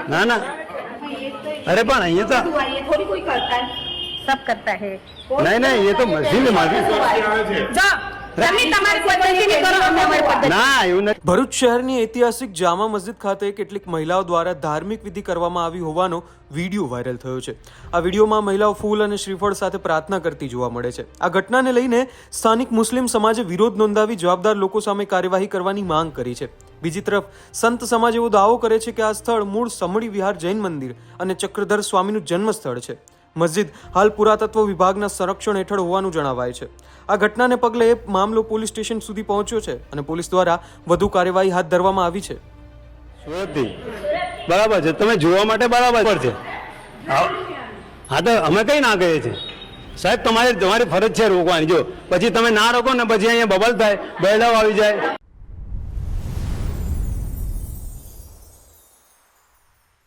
ना ना, अरे पण ये तो थोड़ी कोई करता है, सब करता है। नहीं नहीं, ये तो मस्जिद है माजी ના એવું નથી। ભરૂચ શહેરની ઐતિહાસિક જામા મસ્જિદ ખાતે કેટલીક મહિલાઓ દ્વારા ધાર્મિક વિધિ કરવામાં આવી હોવાનો વિડીયો વાયરલ થયો છે। આ વિડીયોમાં મહિલાઓ ફૂલ અને શ્રીફળ સાથે પ્રાર્થના કરતી જોવા મળે છે। આ ઘટનાને લઈને સ્થાનિક મુસ્લિમ સમાજે વિરોધ નોંધાવી જવાબદાર લોકો સામે કાર્યવાહી કરવાની માંગ કરી છે। બીજી તરફ સંત સમાજ એવો દાવો કરે છે કે આ સ્થળ મૂળ સમડી વિહાર જૈન મંદિર અને ચક્રધર સ્વામીનું જન્મ સ્થળ છે। મસ્જિદ હાલ પુરાતત્વ વિભાગના સંરક્ષણ હેઠળ હોવાનું જણાવાય છે। આ ઘટનાને પગલે મામલો પોલીસ સ્ટેશન સુધી પહોંચ્યો છે અને પોલીસ દ્વારા વધુ કાર્યવાહી હાથ ધરવામાં આવી છે। સુરતથી બરાબર છે, તમે જોવા માટે બરાબર છે। હા તો અમે કઈ ના કહીએ છીએ સાહેબ, તમારી ફરજ છે રોકવાની। જો પછી તમે ના રોકો ને પછી અહીંયા બબલ થાય, બહેલાવ આવી જાય।